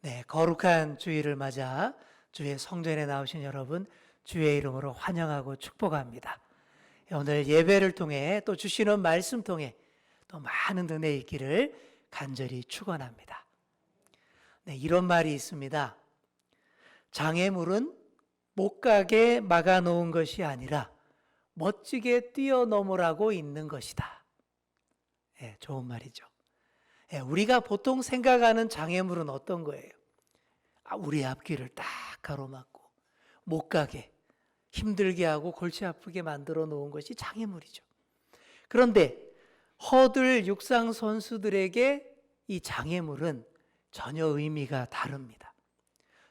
네, 거룩한 주일을 맞아 주의 성전에 나오신 여러분 주의 이름으로 환영하고 축복합니다. 오늘 예배를 통해 또 주시는 말씀 통해 또 많은 은혜 있기를 간절히 축원합니다. 네, 이런 말이 있습니다. 장애물은 못 가게 막아놓은 것이 아니라 멋지게 뛰어넘으라고 있는 것이다. 네, 좋은 말이죠. 우리가 보통 생각하는 장애물은 어떤 거예요? 우리 앞길을 딱 가로막고 못 가게 힘들게 하고 골치 아프게 만들어 놓은 것이 장애물이죠. 그런데 허들 육상 선수들에게 이 장애물은 전혀 의미가 다릅니다.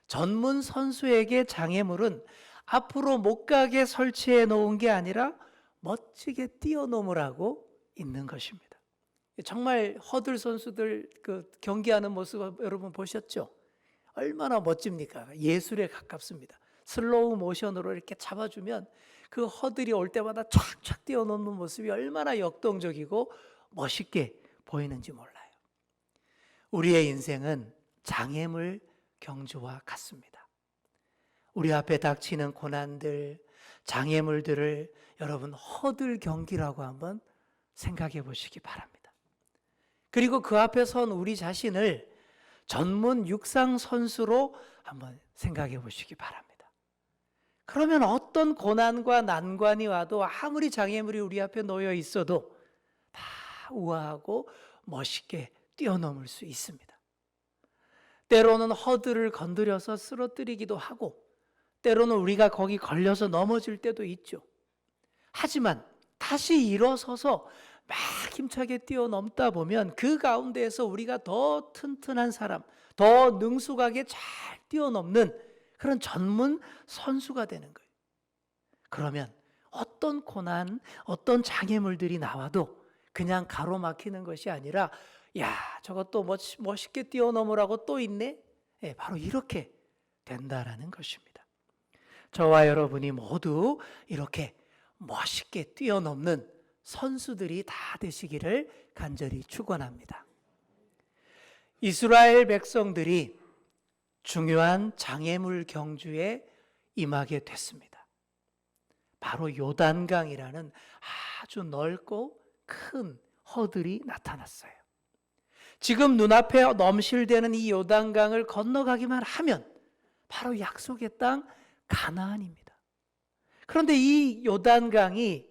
전문 선수에게 장애물은 앞으로 못 가게 설치해 놓은 게 아니라 멋지게 뛰어넘으라고 있는 것입니다. 정말 허들 선수들 경기하는 모습 여러분 보셨죠? 얼마나 멋집니까? 예술에 가깝습니다. 슬로우 모션으로 이렇게 잡아주면 그 허들이 올 때마다 촥촥 뛰어넘는 모습이 얼마나 역동적이고 멋있게 보이는지 몰라요. 우리의 인생은 장애물 경주와 같습니다. 우리 앞에 닥치는 고난들, 장애물들을 여러분 허들 경기라고 한번 생각해 보시기 바랍니다. 그리고 그 앞에 선 우리 자신을 전문 육상 선수로 한번 생각해 보시기 바랍니다. 그러면 어떤 고난과 난관이 와도 아무리 장애물이 우리 앞에 놓여 있어도 다 우아하고 멋있게 뛰어넘을 수 있습니다. 때로는 허들을 건드려서 쓰러뜨리기도 하고 때로는 우리가 거기 걸려서 넘어질 때도 있죠. 하지만 다시 일어서서 막 힘차게 뛰어넘다 보면 그 가운데에서 우리가 더 튼튼한 사람, 더 능숙하게 잘 뛰어넘는 그런 전문 선수가 되는 거예요. 그러면 어떤 고난, 어떤 장애물들이 나와도 그냥 가로막히는 것이 아니라 야, 저것도 멋있게 뛰어넘으라고 또 있네? 바로 이렇게 된다라는 것입니다. 저와 여러분이 모두 이렇게 멋있게 뛰어넘는 선수들이 다 되시기를 간절히 축원합니다. 이스라엘 백성들이 중요한 장애물 경주에 임하게 됐습니다. 바로 요단강이라는 아주 넓고 큰 허들이 나타났어요. 지금 눈앞에 넘실대는 이 요단강을 건너가기만 하면 바로 약속의 땅 가나안입니다. 그런데 이 요단강이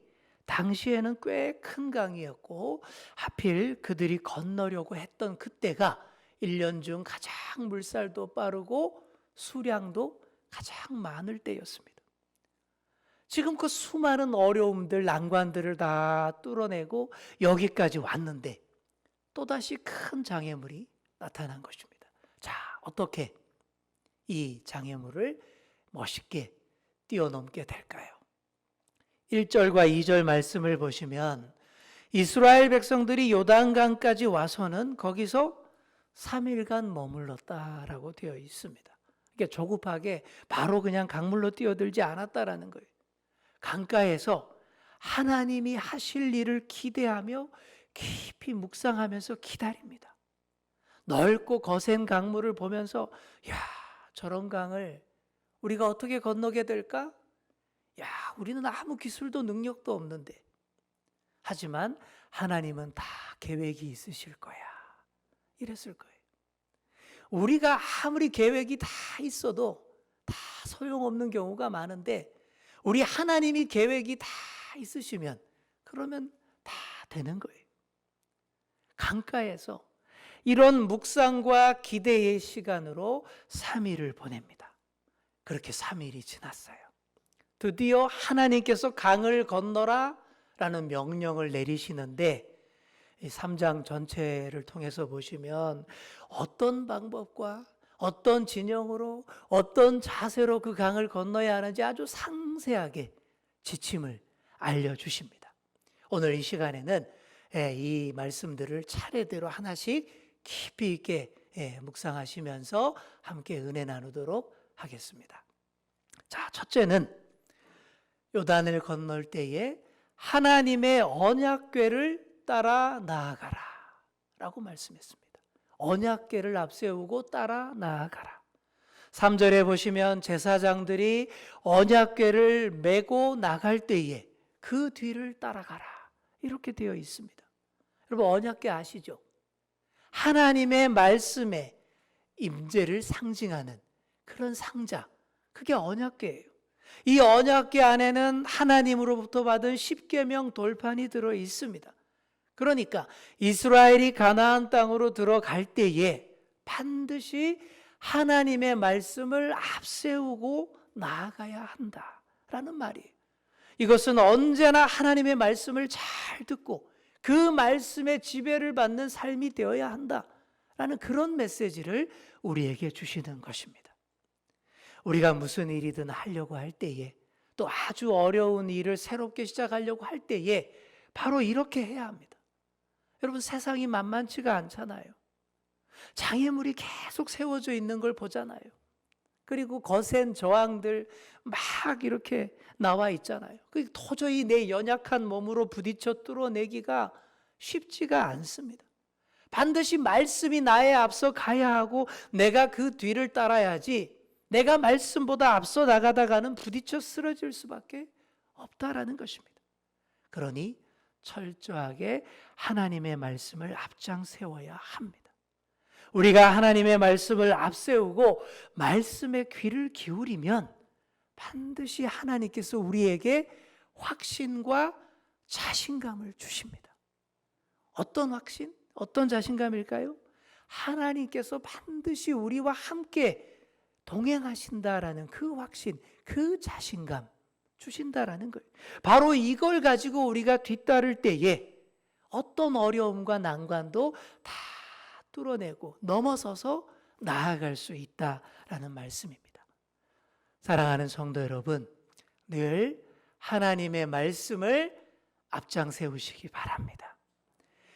당시에는 꽤 큰 강이었고 하필 그들이 건너려고 했던 그때가 1년 중 가장 물살도 빠르고 수량도 가장 많을 때였습니다. 지금 그 수많은 어려움들, 난관들을 다 뚫어내고 여기까지 왔는데 또다시 큰 장애물이 나타난 것입니다. 자, 어떻게 이 장애물을 멋있게 뛰어넘게 될까요? 1절과 2절 말씀을 보시면 이스라엘 백성들이 요단강까지 와서는 거기서 3일간 머물렀다라고 되어 있습니다. 그러니까 조급하게 바로 그냥 강물로 뛰어들지 않았다라는 거예요. 강가에서 하나님이 하실 일을 기대하며 깊이 묵상하면서 기다립니다. 넓고 거센 강물을 보면서 야, 저런 강을 우리가 어떻게 건너게 될까? 야, 우리는 아무 기술도 능력도 없는데. 하지만 하나님은 다 계획이 있으실 거야. 이랬을 거예요. 우리가 아무리 계획이 다 있어도 다 소용없는 경우가 많은데 우리 하나님이 계획이 다 있으시면 그러면 다 되는 거예요. 강가에서 이런 묵상과 기대의 시간으로 3일을 보냅니다. 그렇게 3일이 지났어요. 드디어 하나님께서 강을 건너라 라는 명령을 내리시는데 3장 전체를 통해서 보시면 어떤 방법과 어떤 진영으로 어떤 자세로 그 강을 건너야 하는지 아주 상세하게 지침을 알려주십니다. 오늘 이 시간에는 이 말씀들을 차례대로 하나씩 깊이 있게 묵상하시면서 함께 은혜 나누도록 하겠습니다. 자, 첫째는 요단을 건널 때에 하나님의 언약궤를 따라 나아가라 라고 말씀했습니다. 언약궤를 앞세우고 따라 나아가라. 3절에 보시면 제사장들이 언약궤를 메고 나갈 때에 그 뒤를 따라가라. 이렇게 되어 있습니다. 여러분, 언약궤 아시죠? 하나님의 말씀의 임재를 상징하는 그런 상자, 그게 언약궤예요. 이 언약궤 안에는 하나님으로부터 받은 십계명 돌판이 들어 있습니다. 그러니까 이스라엘이 가나안 땅으로 들어갈 때에 반드시 하나님의 말씀을 앞세우고 나아가야 한다라는 말이에요. 이것은 언제나 하나님의 말씀을 잘 듣고 그 말씀의 지배를 받는 삶이 되어야 한다라는 그런 메시지를 우리에게 주시는 것입니다. 우리가 무슨 일이든 하려고 할 때에, 또 아주 어려운 일을 새롭게 시작하려고 할 때에 바로 이렇게 해야 합니다. 여러분, 세상이 만만치가 않잖아요. 장애물이 계속 세워져 있는 걸 보잖아요. 그리고 거센 저항들 막 이렇게 나와 있잖아요. 도저히 내 연약한 몸으로 부딪혀 뚫어내기가 쉽지가 않습니다. 반드시 말씀이 나에 앞서 가야 하고 내가 그 뒤를 따라야지, 내가 말씀보다 앞서 나가다가는 부딪혀 쓰러질 수밖에 없다라는 것입니다. 그러니 철저하게 하나님의 말씀을 앞장 세워야 합니다. 우리가 하나님의 말씀을 앞세우고 말씀에 귀를 기울이면 반드시 하나님께서 우리에게 확신과 자신감을 주십니다. 어떤 확신? 어떤 자신감일까요? 하나님께서 반드시 우리와 함께 동행하신다라는 그 확신, 그 자신감 주신다라는 거예요. 바로 이걸 가지고 우리가 뒤따를 때에 어떤 어려움과 난관도 다 뚫어내고 넘어서서 나아갈 수 있다라는 말씀입니다. 사랑하는 성도 여러분, 늘 하나님의 말씀을 앞장 세우시기 바랍니다.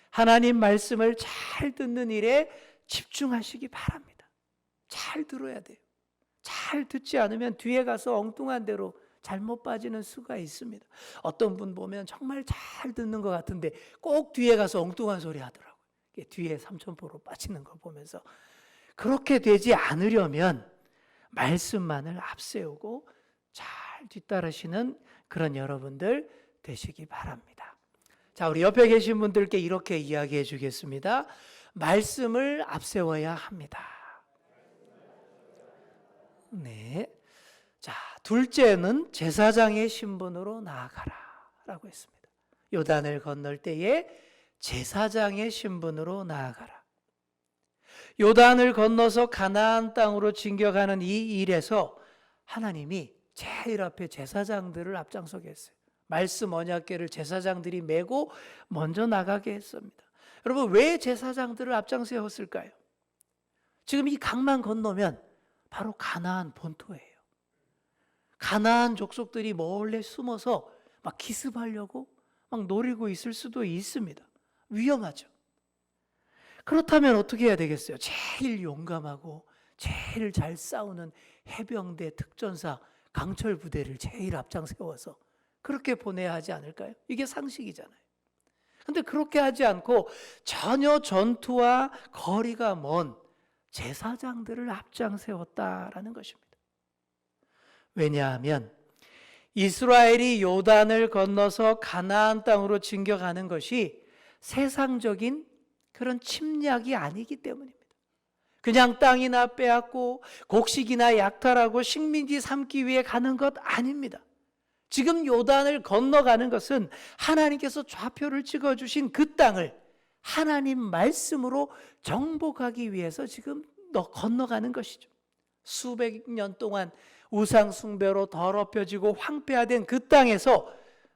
하나님 말씀을 잘 듣는 일에 집중하시기 바랍니다. 잘 들어야 돼요. 잘 듣지 않으면 뒤에 가서 엉뚱한 대로 잘못 빠지는 수가 있습니다. 어떤 분 보면 정말 잘 듣는 것 같은데 꼭 뒤에 가서 엉뚱한 소리 하더라고요. 뒤에 삼천포로 빠지는 거 보면서. 그렇게 되지 않으려면 말씀만을 앞세우고 잘 뒤따르시는 그런 여러분들 되시기 바랍니다. 자, 우리 옆에 계신 분들께 이렇게 이야기해 주겠습니다. 말씀을 앞세워야 합니다. 네. 자, 둘째는 제사장의 신분으로 나아가라 라고 했습니다. 요단을 건널 때에 제사장의 신분으로 나아가라. 요단을 건너서 가나안 땅으로 진격하는 이 일에서 하나님이 제일 앞에 제사장들을 앞장서게 했어요. 말씀 언약궤를 제사장들이 메고 먼저 나가게 했습니다. 여러분, 왜 제사장들을 앞장세웠을까요? 지금 이 강만 건너면 바로 가나안 본토예요. 가나안 족속들이 몰래 숨어서 막 기습하려고 막 노리고 있을 수도 있습니다. 위험하죠. 그렇다면 어떻게 해야 되겠어요? 제일 용감하고 제일 잘 싸우는 해병대 특전사 강철 부대를 제일 앞장 세워서 그렇게 보내야 하지 않을까요? 이게 상식이잖아요. 근데 그렇게 하지 않고 전혀 전투와 거리가 먼 제사장들을 앞장 세웠다라는 것입니다. 왜냐하면 이스라엘이 요단을 건너서 가나안 땅으로 진격하는 것이 세상적인 그런 침략이 아니기 때문입니다. 그냥 땅이나 빼앗고 곡식이나 약탈하고 식민지 삼기 위해 가는 것 아닙니다. 지금 요단을 건너가는 것은 하나님께서 좌표를 찍어주신 그 땅을 하나님 말씀으로 정복하기 위해서 지금 건너가는 것이죠. 수백 년 동안 우상 숭배로 더럽혀지고 황폐화된 그 땅에서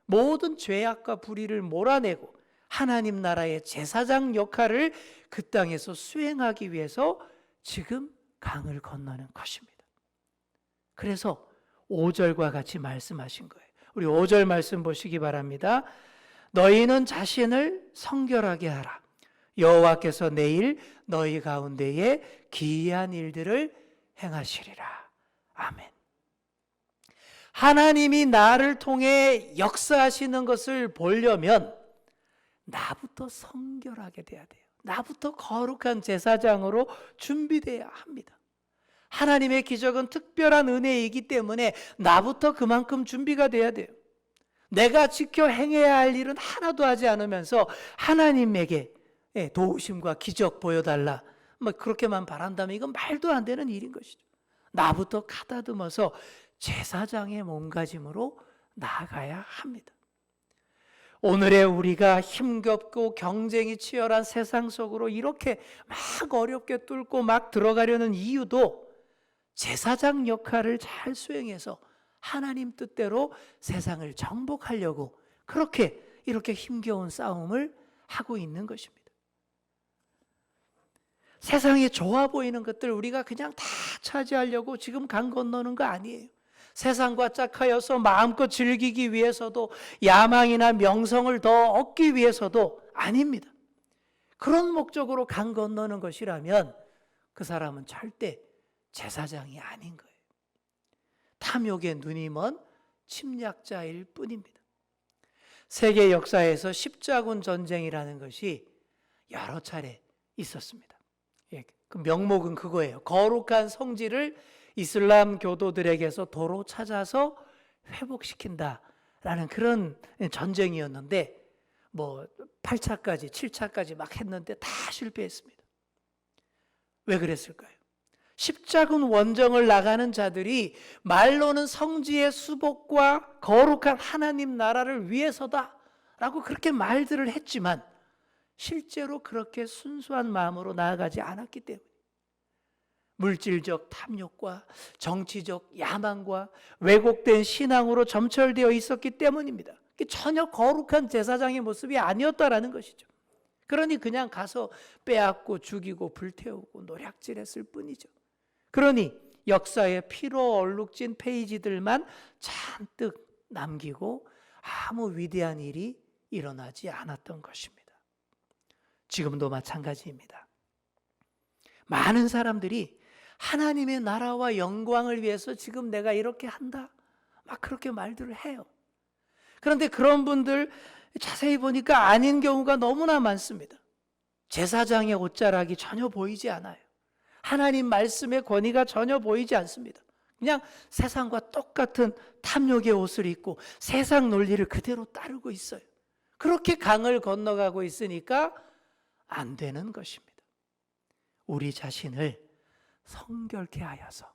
모든 죄악과 불의를 몰아내고 하나님 나라의 제사장 역할을 그 땅에서 수행하기 위해서 지금 강을 건너는 것입니다. 그래서 5절과 같이 말씀하신 거예요. 우리 5절 말씀 보시기 바랍니다. 너희는 자신을 성결하게 하라. 여호와께서 내일 너희 가운데에 기이한 일들을 행하시리라. 아멘. 하나님이 나를 통해 역사하시는 것을 보려면 나부터 성결하게 돼야 돼요. 나부터 거룩한 제사장으로 준비되어야 합니다. 하나님의 기적은 특별한 은혜이기 때문에 나부터 그만큼 준비가 돼야 돼요. 내가 지켜 행해야 할 일은 하나도 하지 않으면서 하나님에게 도우심과 기적 보여달라, 뭐 그렇게만 바란다면 이건 말도 안 되는 일인 것이죠. 나부터 가다듬어서 제사장의 몸가짐으로 나아가야 합니다. 오늘의 우리가 힘겹고 경쟁이 치열한 세상 속으로 이렇게 막 어렵게 뚫고 막 들어가려는 이유도 제사장 역할을 잘 수행해서 하나님 뜻대로 세상을 정복하려고 그렇게 이렇게 힘겨운 싸움을 하고 있는 것입니다. 세상에 좋아 보이는 것들 우리가 그냥 다 차지하려고 지금 강 건너는 거 아니에요. 세상과 짝하여서 마음껏 즐기기 위해서도, 야망이나 명성을 더 얻기 위해서도 아닙니다. 그런 목적으로 강 건너는 것이라면 그 사람은 절대 제사장이 아닌 거예요. 탐욕에 눈이 먼 침략자일 뿐입니다. 세계 역사에서 십자군 전쟁이라는 것이 여러 차례 있었습니다. 그 명목은 그거예요. 거룩한 성지를 이슬람 교도들에게서 도로 찾아서 회복시킨다라는 그런 전쟁이었는데, 뭐 8차까지 7차까지 막 했는데 다 실패했습니다. 왜 그랬을까요? 십자군 원정을 나가는 자들이 말로는 성지의 수복과 거룩한 하나님 나라를 위해서다 라고 그렇게 말들을 했지만 실제로 그렇게 순수한 마음으로 나아가지 않았기 때문에 물질적 탐욕과 정치적 야망과 왜곡된 신앙으로 점철되어 있었기 때문입니다. 전혀 거룩한 제사장의 모습이 아니었다라는 것이죠. 그러니 그냥 가서 빼앗고 죽이고 불태우고 노략질했을 뿐이죠. 그러니 역사에 피로 얼룩진 페이지들만 잔뜩 남기고 아무 위대한 일이 일어나지 않았던 것입니다. 지금도 마찬가지입니다. 많은 사람들이 하나님의 나라와 영광을 위해서 지금 내가 이렇게 한다, 막 그렇게 말들을 해요. 그런데 그런 분들 자세히 보니까 아닌 경우가 너무나 많습니다. 제사장의 옷자락이 전혀 보이지 않아요. 하나님 말씀의 권위가 전혀 보이지 않습니다. 그냥 세상과 똑같은 탐욕의 옷을 입고 세상 논리를 그대로 따르고 있어요. 그렇게 강을 건너가고 있으니까 안 되는 것입니다. 우리 자신을 성결케 하여서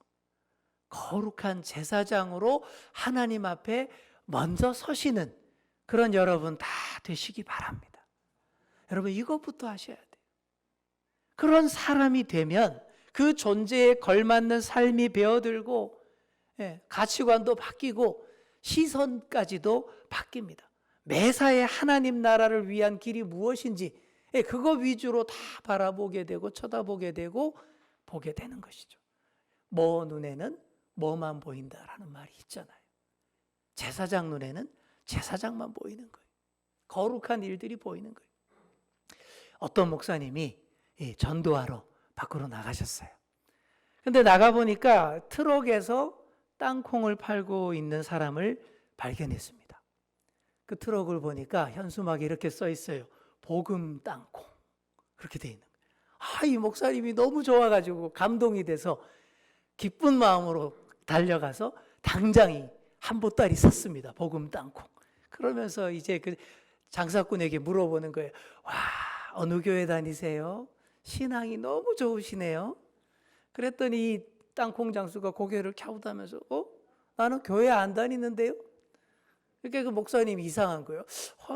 거룩한 제사장으로 하나님 앞에 먼저 서시는 그런 여러분 다 되시기 바랍니다. 여러분 이것부터 하셔야 돼요. 그런 사람이 되면 그 존재에 걸맞는 삶이 배어들고 가치관도 바뀌고 시선까지도 바뀝니다. 매사에 하나님 나라를 위한 길이 무엇인지 그거 위주로 다 바라보게 되고 쳐다보게 되고 보게 되는 것이죠. 뭐 눈에는 뭐만 보인다라는 말이 있잖아요. 제사장 눈에는 제사장만 보이는 거예요. 거룩한 일들이 보이는 거예요. 어떤 목사님이 전도하러 밖으로 나가셨어요. 근데 나가보니까 트럭에서 땅콩을 팔고 있는 사람을 발견했습니다. 그 트럭을 보니까 현수막에 이렇게 써 있어요. 복음 땅콩. 그렇게 돼 있는 거예요. 이 목사님이 너무 좋아가지고 감동이 돼서 기쁜 마음으로 달려가서 당장이 한 보따리 샀습니다. 복음 땅콩. 그러면서 이제 그 장사꾼에게 물어보는 거예요. 와, 어느 교회 다니세요? 신앙이 너무 좋으시네요. 그랬더니 이 땅콩 장수가 고개를 갸웃하면서 나는 교회 안 다니는데요? 그러니까 그 목사님이 이상한 거예요.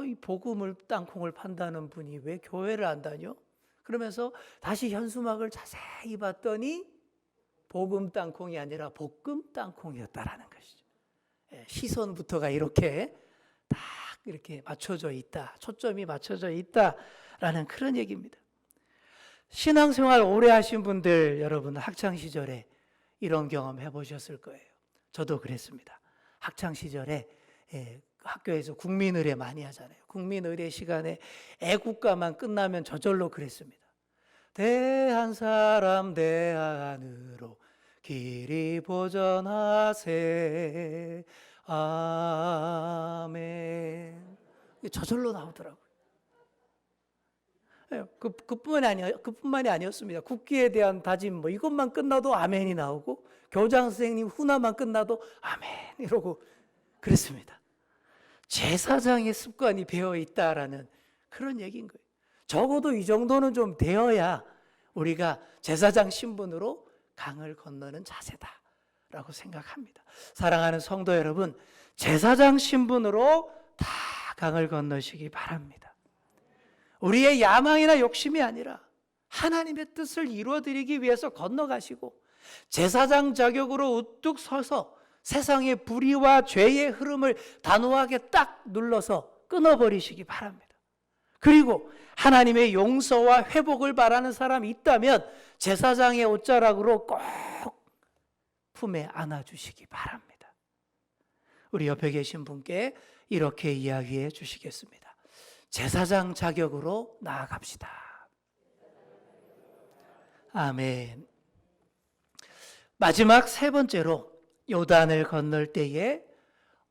이 복음을 땅콩을 판다는 분이 왜 교회를 안 다녀? 그러면서 다시 현수막을 자세히 봤더니 복음 땅콩이 아니라 볶음 땅콩이었다라는 것이죠. 시선부터가 이렇게 딱 이렇게 맞춰져 있다. 초점이 맞춰져 있다라는 그런 얘기입니다. 신앙생활 오래 하신 분들 여러분 학창시절에 이런 경험 해보셨을 거예요. 저도 그랬습니다. 학창시절에 학교에서 국민의례 많이 하잖아요. 국민의례 시간에 애국가만 끝나면 저절로 그랬습니다. 대한 사람 대안으로 길이 보전하세 아멘. 저절로 나오더라고요. 그뿐만이 아니었습니다. 국기에 대한 다짐 이것만 끝나도 아멘이 나오고, 교장 선생님 훈화만 끝나도 아멘 이러고 그랬습니다. 제사장의 습관이 배어 있다라는 그런 얘기인 거예요. 적어도 이 정도는 좀 되어야 우리가 제사장 신분으로 강을 건너는 자세다라고 생각합니다. 사랑하는 성도 여러분, 제사장 신분으로 다 강을 건너시기 바랍니다. 우리의 야망이나 욕심이 아니라 하나님의 뜻을 이루어드리기 위해서 건너가시고, 제사장 자격으로 우뚝 서서 세상의 불의와 죄의 흐름을 단호하게 딱 눌러서 끊어버리시기 바랍니다. 그리고 하나님의 용서와 회복을 바라는 사람이 있다면 제사장의 옷자락으로 꼭 품에 안아주시기 바랍니다. 우리 옆에 계신 분께 이렇게 이야기해 주시겠습니다. 제사장 자격으로 나아갑시다. 아멘. 마지막 세 번째로, 요단을 건널 때에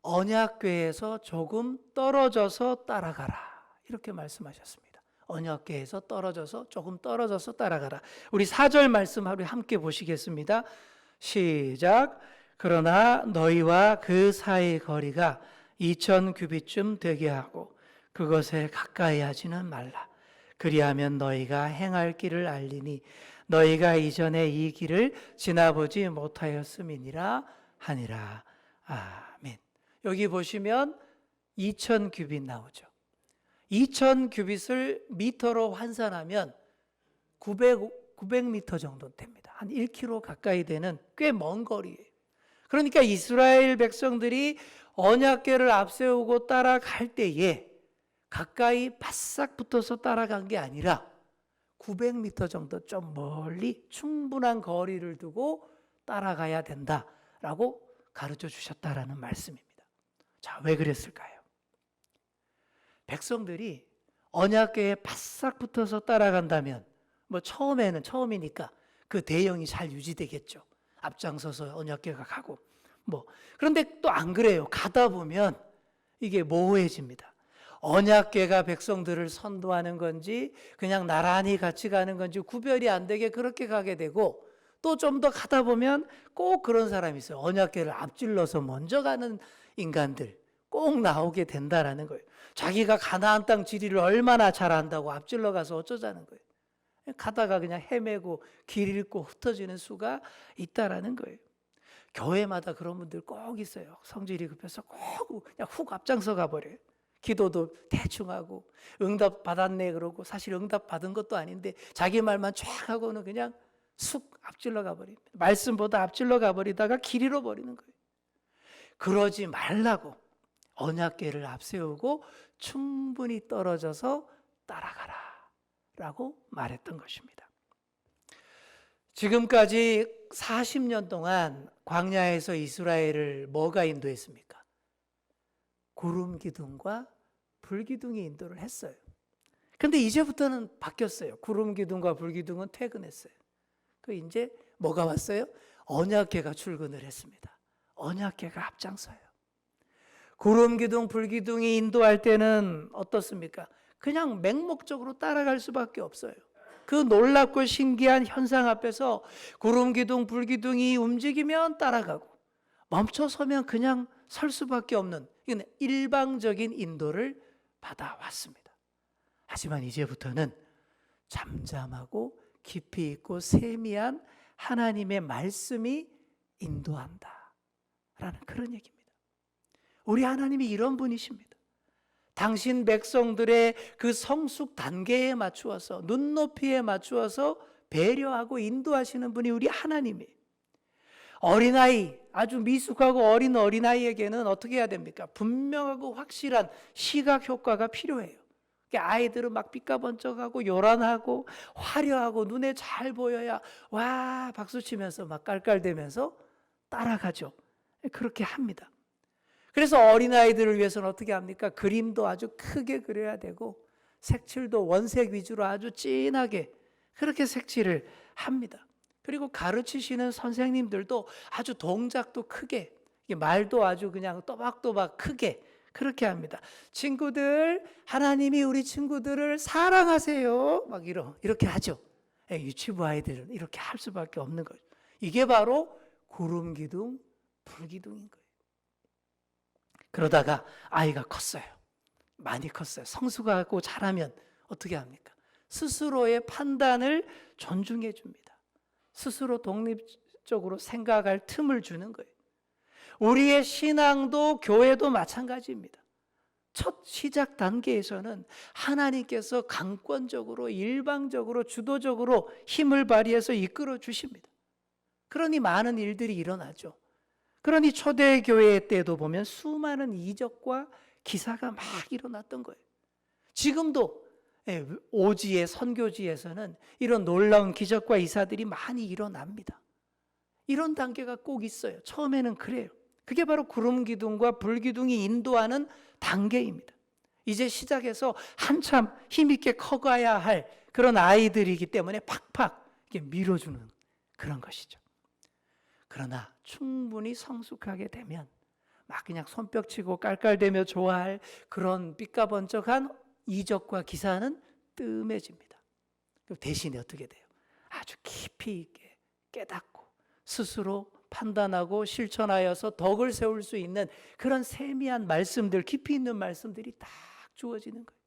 언약궤에서 조금 떨어져서 따라가라, 이렇게 말씀하셨습니다. 언약궤에서 떨어져서 조금 떨어져서 따라가라. 우리 4절 말씀 우리 함께 보시겠습니다. 시작. 그러나 너희와 그 사이의 거리가 2000규빗쯤 되게 하고 그것에 가까이 하지는 말라. 그리하면 너희가 행할 길을 알리니 너희가 이전에 이 길을 지나보지 못하였음이니라 하니라. 아멘. 여기 보시면 2000규빗 나오죠. 2000규빗을 미터로 환산하면 900m 정도 됩니다. 한 1km 가까이 되는 꽤 먼 거리예요. 그러니까 이스라엘 백성들이 언약궤를 앞세우고 따라갈 때에 가까이 바싹 붙어서 따라간 게 아니라 900m 정도 좀 멀리 충분한 거리를 두고 따라가야 된다라고 가르쳐 주셨다라는 말씀입니다. 자, 왜 그랬을까요? 백성들이 언약궤에 바싹 붙어서 따라간다면 처음이니까 그 대형이 잘 유지되겠죠. 앞장서서 언약궤가 가고 그런데 또 안 그래요. 가다 보면 이게 모호해집니다. 언약궤가 백성들을 선도하는 건지 그냥 나란히 같이 가는 건지 구별이 안 되게 그렇게 가게 되고, 또 좀 더 가다 보면 꼭 그런 사람이 있어요. 언약궤를 앞질러서 먼저 가는 인간들 꼭 나오게 된다라는 거예요. 자기가 가나안 땅 지리를 얼마나 잘 안다고 앞질러 가서 어쩌자는 거예요. 가다가 그냥 헤매고 길 잃고 흩어지는 수가 있다라는 거예요. 교회마다 그런 분들 꼭 있어요. 성질이 급해서 꼭 그냥 훅 앞장서 가버려요. 기도도 대충 하고 응답 받았네 그러고 사실 응답 받은 것도 아닌데 자기 말만 쫙 하고는 그냥 쑥 앞질러 가버립니다. 말씀보다 앞질러 가버리다가 길 잃어버리는 거예요. 그러지 말라고 언약궤를 앞세우고 충분히 떨어져서 따라가라 라고 말했던 것입니다. 지금까지 40년 동안 광야에서 이스라엘을 뭐가 인도했습니까? 구름 기둥과 불 기둥이 인도를 했어요. 근데 이제부터는 바뀌었어요. 구름 기둥과 불 기둥은 퇴근했어요. 이제 뭐가 왔어요? 언약궤가 출근을 했습니다. 언약궤가 앞장서요. 구름 기둥, 불 기둥이 인도할 때는 어떻습니까? 그냥 맹목적으로 따라갈 수밖에 없어요. 그 놀랍고 신기한 현상 앞에서 구름 기둥, 불 기둥이 움직이면 따라가고 멈춰서면 그냥 설 수밖에 없는, 이건 일방적인 인도를 받아왔습니다. 하지만 이제부터는 잠잠하고 깊이 있고 세미한 하나님의 말씀이 인도한다 라는 그런 얘기입니다. 우리 하나님이 이런 분이십니다. 당신 백성들의 그 성숙 단계에 맞추어서 눈높이에 맞추어서 배려하고 인도하시는 분이 우리 하나님이에요. 어린아이, 아주 미숙하고 어린 어린아이에게는 어떻게 해야 됩니까? 분명하고 확실한 시각 효과가 필요해요. 아이들은 막 삐까번쩍하고 요란하고 화려하고 눈에 잘 보여야 와 박수치면서 막 깔깔대면서 따라가죠. 그렇게 합니다. 그래서 어린아이들을 위해서는 어떻게 합니까? 그림도 아주 크게 그려야 되고 색칠도 원색 위주로 아주 진하게 그렇게 색칠을 합니다. 그리고 가르치시는 선생님들도 아주 동작도 크게, 말도 아주 그냥 또박또박 크게 그렇게 합니다. 친구들, 하나님이 우리 친구들을 사랑하세요. 막 이렇게 하죠. 유치부 아이들은 이렇게 할 수밖에 없는 거죠. 이게 바로 구름 기둥, 불 기둥인 거예요. 그러다가 아이가 컸어요. 많이 컸어요. 성숙하고 자라면 어떻게 합니까? 스스로의 판단을 존중해 줍니다. 스스로 독립적으로 생각할 틈을 주는 거예요. 우리의 신앙도 교회도 마찬가지입니다. 첫 시작 단계에서는 하나님께서 강권적으로 일방적으로 주도적으로 힘을 발휘해서 이끌어 주십니다. 그러니 많은 일들이 일어나죠. 그러니 초대교회 때도 보면 수많은 이적과 기사가 막 일어났던 거예요. 지금도 오지의 선교지에서는 이런 놀라운 기적과 이사들이 많이 일어납니다. 이런 단계가 꼭 있어요. 처음에는 그래요. 그게 바로 구름 기둥과 불 기둥이 인도하는 단계입니다. 이제 시작해서 한참 힘있게 커가야 할 그런 아이들이기 때문에 팍팍 밀어주는 그런 것이죠. 그러나 충분히 성숙하게 되면 막 그냥 손뼉치고 깔깔대며 좋아할 그런 삐까번쩍한 이적과 기사는 뜸해집니다. 대신에 어떻게 돼요? 아주 깊이 있게 깨닫고 스스로 판단하고 실천하여서 덕을 세울 수 있는 그런 세미한 말씀들, 깊이 있는 말씀들이 딱 주어지는 거예요.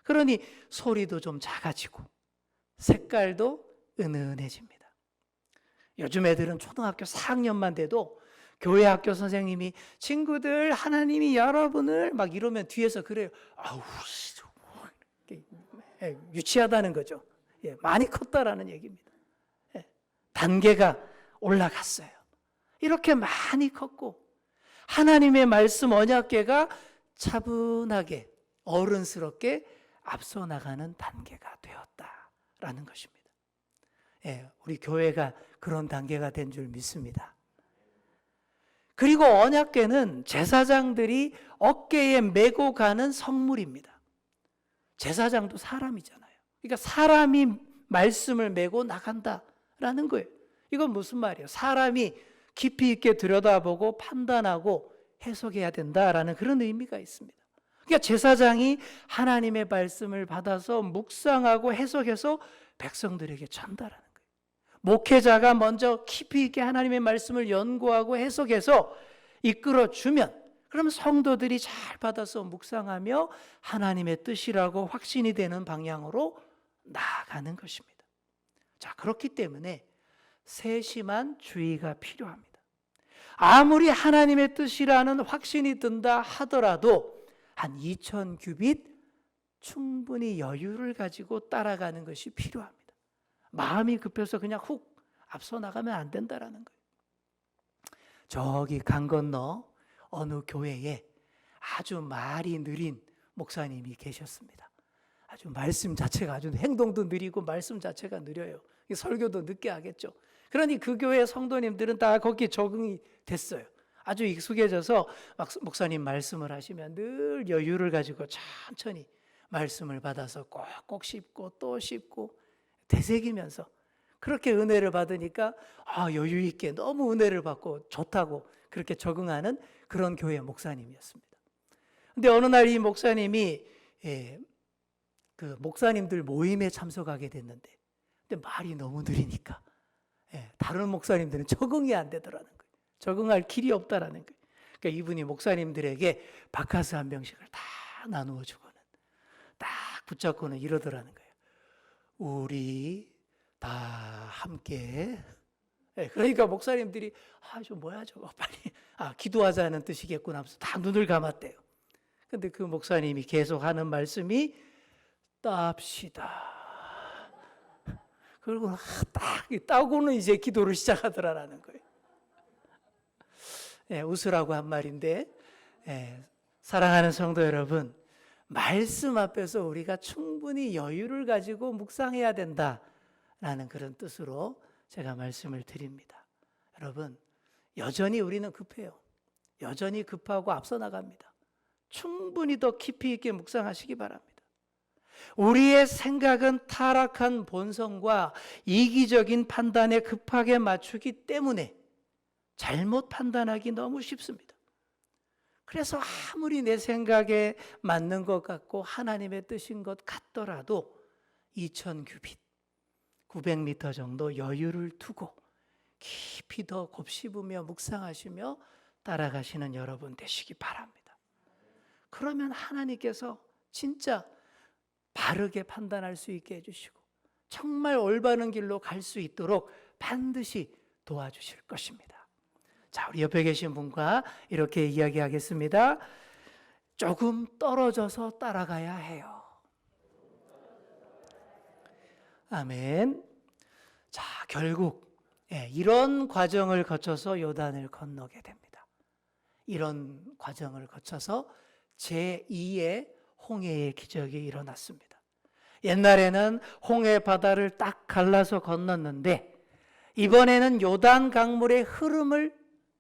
그러니 소리도 좀 작아지고 색깔도 은은해집니다. 요즘 애들은 초등학교 4학년만 돼도 교회 학교 선생님이 친구들 하나님이 여러분을 막 이러면 뒤에서 그래요. 아우 유치하다는 거죠. 많이 컸다라는 얘기입니다. 단계가 올라갔어요. 이렇게 많이 컸고 하나님의 말씀 언약궤가 차분하게 어른스럽게 앞서 나가는 단계가 되었다라는 것입니다. 우리 교회가 그런 단계가 된 줄 믿습니다. 그리고 언약궤는 제사장들이 어깨에 메고 가는 성물입니다. 제사장도 사람이잖아요. 그러니까 사람이 말씀을 메고 나간다라는 거예요. 이건 무슨 말이에요? 사람이 깊이 있게 들여다보고 판단하고 해석해야 된다라는 그런 의미가 있습니다. 그러니까 제사장이 하나님의 말씀을 받아서 묵상하고 해석해서 백성들에게 전달하는 거예요. 목회자가 먼저 깊이 있게 하나님의 말씀을 연구하고 해석해서 이끌어주면 그럼 성도들이 잘 받아서 묵상하며 하나님의 뜻이라고 확신이 되는 방향으로 나아가는 것입니다. 자, 그렇기 때문에 세심한 주의가 필요합니다. 아무리 하나님의 뜻이라는 확신이 든다 하더라도 한 2000규빗 충분히 여유를 가지고 따라가는 것이 필요합니다. 마음이 급해서 그냥 훅 앞서 나가면 안 된다라는 거예요. 저기 강 건너 어느 교회에 아주 말이 느린 목사님이 계셨습니다. 아주 말씀 자체가 아주 행동도 느리고 말씀 자체가 느려요. 설교도 늦게 하겠죠. 그러니 그 교회 성도님들은 다 거기에 적응이 됐어요. 아주 익숙해져서 막 목사님 말씀을 하시면 늘 여유를 가지고 천천히 말씀을 받아서 꼭꼭 씹고 또 씹고 되새기면서 그렇게 은혜를 받으니까 여유 있게 너무 은혜를 받고 좋다고 그렇게 적응하는 그런 교회 목사님이었습니다. 근데 어느 날 이 목사님이 그 목사님들 모임에 참석하게 됐는데 근데 말이 너무 느리니까 다른 목사님들은 적응이 안 되더라는 거예요. 적응할 길이 없다라는 거예요. 그러니까 이분이 목사님들에게 바카스 한 병씩을 다 나누어 주고는 딱 붙잡고는 이러더라는 거예요. 우리 다 함께. 그러니까 목사님들이 저 뭐야 저거 빨리 기도하자는 뜻이겠구나 하면서 다 눈을 감았대요. 근데 그 목사님이 계속 하는 말씀이 따합시다. 그리고 딱 따고는 이제 기도를 시작하더라라는 거예요. 웃으라고 한 말인데 사랑하는 성도 여러분, 말씀 앞에서 우리가 충분히 여유를 가지고 묵상해야 된다라는 그런 뜻으로 제가 말씀을 드립니다. 여러분, 여전히 우리는 급해요. 여전히 급하고 앞서 나갑니다. 충분히 더 깊이 있게 묵상하시기 바랍니다. 우리의 생각은 타락한 본성과 이기적인 판단에 급하게 맞추기 때문에 잘못 판단하기 너무 쉽습니다. 그래서 아무리 내 생각에 맞는 것 같고 하나님의 뜻인 것 같더라도 2000규빗, 900m 정도 여유를 두고 깊이 더 곱씹으며 묵상하시며 따라가시는 여러분 되시기 바랍니다. 그러면 하나님께서 진짜 바르게 판단할 수 있게 해주시고 정말 올바른 길로 갈 수 있도록 반드시 도와주실 것입니다. 자, 우리 옆에 계신 분과 이렇게 이야기하겠습니다. 조금 떨어져서 따라가야 해요. 아멘. 자, 결국 이런 과정을 거쳐서 요단을 건너게 됩니다. 이런 과정을 거쳐서 제2의 홍해의 기적이 일어났습니다. 옛날에는 홍해 바다를 딱 갈라서 건넜는데 이번에는 요단 강물의 흐름을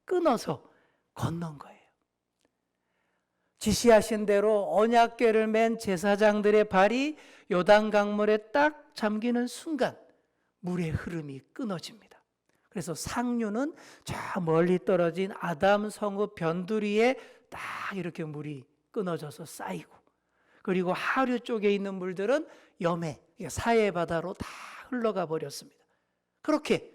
끊어서 건넌 거예요. 지시하신 대로 언약궤를 맨 제사장들의 발이 요단 강물에 딱 잠기는 순간 물의 흐름이 끊어집니다. 그래서 상류는 저 멀리 떨어진 아담 성읍 변두리에 딱 이렇게 물이 끊어져서 쌓이고, 그리고 하류 쪽에 있는 물들은 염해, 사해 바다로 다 흘러가 버렸습니다. 그렇게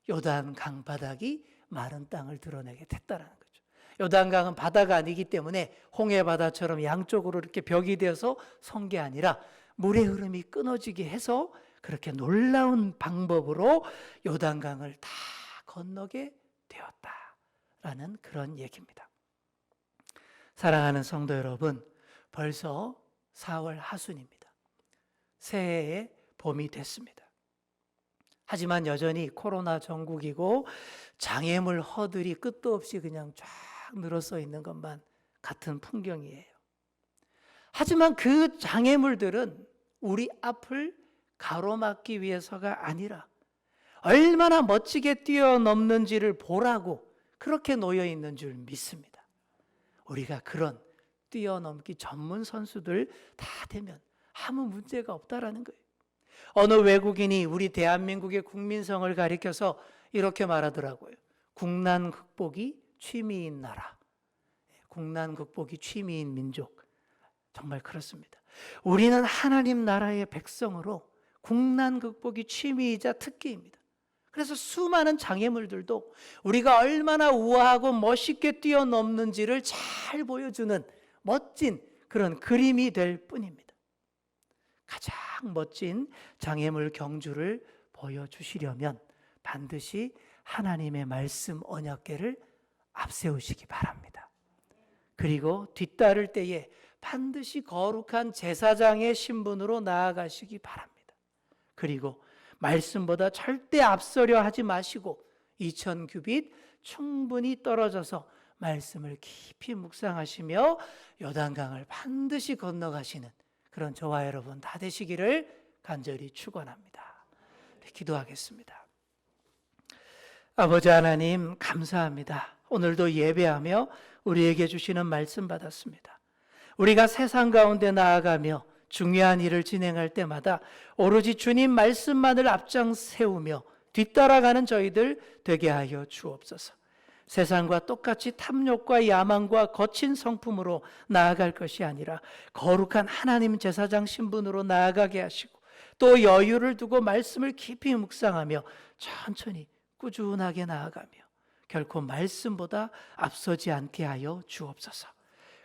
요단 강 바닥이 마른 땅을 드러내게 됐다는 거죠. 요단강은 바다가 아니기 때문에 홍해 바다처럼 양쪽으로 이렇게 벽이 되어서 선 게 아니라 물의 흐름이 끊어지게 해서 그렇게 놀라운 방법으로 요단강을 다 건너게 되었다라는 그런 얘기입니다. 사랑하는 성도 여러분, 벌써 4월 하순입니다. 새해의 봄이 됐습니다. 하지만 여전히 코로나 전국이고 장애물 허들이 끝도 없이 그냥 쫙 늘어서 있는 것만 같은 풍경이에요. 하지만 그 장애물들은 우리 앞을 가로막기 위해서가 아니라 얼마나 멋지게 뛰어넘는지를 보라고 그렇게 놓여 있는 줄 믿습니다. 우리가 그런 뛰어넘기 전문 선수들 다 되면 아무 문제가 없다라는 거예요. 어느 외국인이 우리 대한민국의 국민성을 가리켜서 이렇게 말하더라고요. 국난 극복이 취미인 나라, 국난 극복이 취미인 민족. 정말 그렇습니다. 우리는 하나님 나라의 백성으로 국난 극복이 취미이자 특기입니다. 그래서 수많은 장애물들도 우리가 얼마나 우아하고 멋있게 뛰어넘는지를 잘 보여주는 멋진 그런 그림이 될 뿐입니다. 가장 멋진 장애물 경주를 보여주시려면 반드시 하나님의 말씀 언약궤를 앞세우시기 바랍니다. 그리고 뒤따를 때에 반드시 거룩한 제사장의 신분으로 나아가시기 바랍니다. 그리고 말씀보다 절대 앞서려 하지 마시고 2000규빗 충분히 떨어져서 말씀을 깊이 묵상하시며 요단강을 반드시 건너가시는 그런 저와 여러분 다 되시기를 간절히 축원합니다. 기도하겠습니다. 아버지 하나님 감사합니다. 오늘도 예배하며 우리에게 주시는 말씀 받았습니다. 우리가 세상 가운데 나아가며 중요한 일을 진행할 때마다 오로지 주님 말씀만을 앞장 세우며 뒤따라가는 저희들 되게 하여 주옵소서. 세상과 똑같이 탐욕과 야망과 거친 성품으로 나아갈 것이 아니라 거룩한 하나님 제사장 신분으로 나아가게 하시고 또 여유를 두고 말씀을 깊이 묵상하며 천천히 꾸준하게 나아가며 결코 말씀보다 앞서지 않게 하여 주옵소서.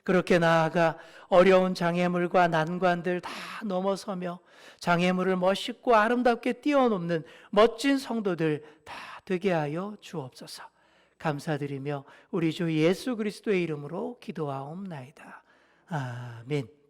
그렇게 나아가 어려운 장애물과 난관들 다 넘어서며 장애물을 멋있고 아름답게 뛰어넘는 멋진 성도들 다 되게 하여 주옵소서. 감사드리며 우리 주 예수 그리스도의 이름으로 기도하옵나이다. 아멘.